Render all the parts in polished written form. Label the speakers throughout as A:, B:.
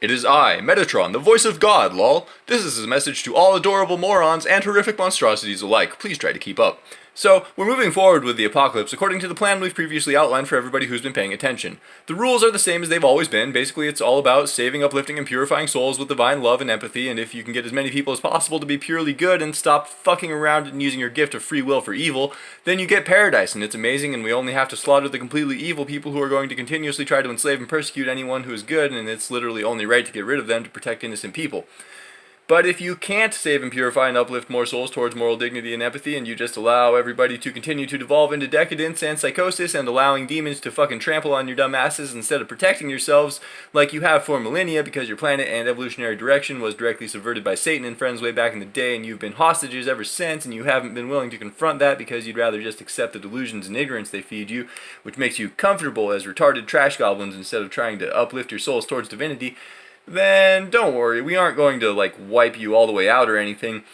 A: It is I, Metatron, the voice of God, lol. This is a message to all adorable morons and horrific monstrosities alike. Please try to keep up. So, we're moving forward with the apocalypse according to the plan we've previously outlined for everybody who's been paying attention. The rules are the same as they've always been. Basically, it's all about saving, uplifting, and purifying souls with divine love and empathy, and if you can get as many people as possible to be purely good and stop fucking around and using your gift of free will for evil, then you get paradise, and it's amazing, and we only have to slaughter the completely evil people who are going to continuously try to enslave and persecute anyone who is good, and it's literally only right to get rid of them to protect innocent people. But if you can't save and purify and uplift more souls towards moral dignity and empathy, and you just allow everybody to continue to devolve into decadence and psychosis and allowing demons to fucking trample on your dumb asses instead of protecting yourselves like you have for millennia because your planet and evolutionary direction was directly subverted by Satan and friends way back in the day, and you've been hostages ever since, and you haven't been willing to confront that because you'd rather just accept the delusions and ignorance they feed you, which makes you comfortable as retarded trash goblins instead of trying to uplift your souls towards divinity, then don't worry, we aren't going to, wipe you all the way out or anything,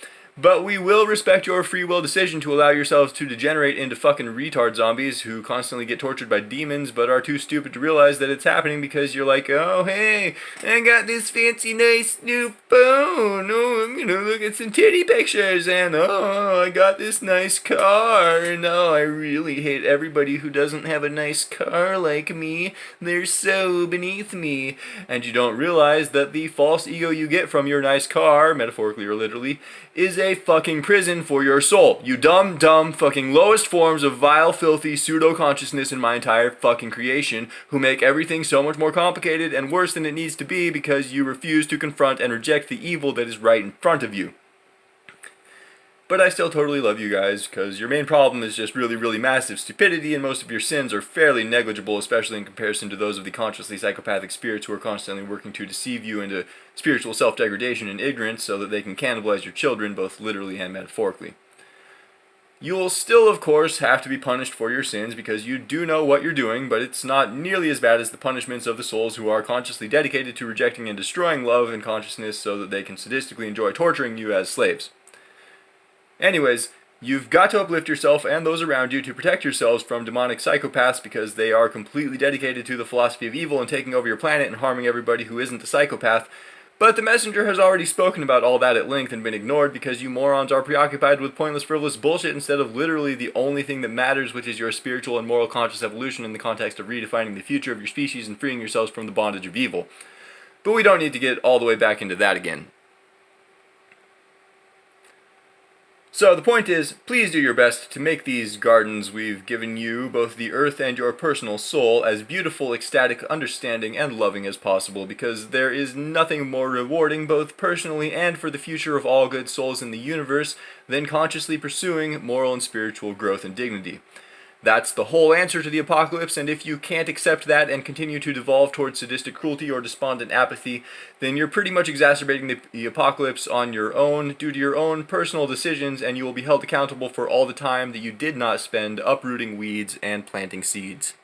A: but we will respect your free will decision to allow yourselves to degenerate into fucking retard zombies who constantly get tortured by demons but are too stupid to realize that it's happening because you're like, oh hey, I got this fancy nice new phone, oh I'm gonna look at some titty pictures, and oh I got this nice car, and oh I really hate everybody who doesn't have a nice car like me, they're so beneath me, and you don't realize that the false ego you get from your nice car, metaphorically or literally, is a fucking prison for your soul. You dumb, fucking lowest forms of vile, filthy pseudo-consciousness in my entire fucking creation, who make everything so much more complicated and worse than it needs to be because you refuse to confront and reject the evil that is right in front of you. But I still totally love you guys, because your main problem is just really, really massive stupidity, and most of your sins are fairly negligible, especially in comparison to those of the consciously psychopathic spirits who are constantly working to deceive you into spiritual self-degradation and ignorance so that they can cannibalize your children, both literally and metaphorically. You will still, of course, have to be punished for your sins because you do know what you're doing, but it's not nearly as bad as the punishments of the souls who are consciously dedicated to rejecting and destroying love and consciousness so that they can sadistically enjoy torturing you as slaves. Anyways, you've got to uplift yourself and those around you to protect yourselves from demonic psychopaths because they are completely dedicated to the philosophy of evil and taking over your planet and harming everybody who isn't the psychopath. But the messenger has already spoken about all that at length and been ignored because you morons are preoccupied with pointless, frivolous bullshit instead of literally the only thing that matters, which is your spiritual and moral conscious evolution in the context of redefining the future of your species and freeing yourselves from the bondage of evil. But we don't need to get all the way back into that again. So the point is, please do your best to make these gardens we've given you, both the earth and your personal soul, as beautiful, ecstatic, understanding, and loving as possible, because there is nothing more rewarding, both personally and for the future of all good souls in the universe, than consciously pursuing moral and spiritual growth and dignity. That's the whole answer to the apocalypse, and if you can't accept that and continue to devolve towards sadistic cruelty or despondent apathy, then you're pretty much exacerbating the apocalypse on your own, due to your own personal decisions, and you will be held accountable for all the time that you did not spend uprooting weeds and planting seeds.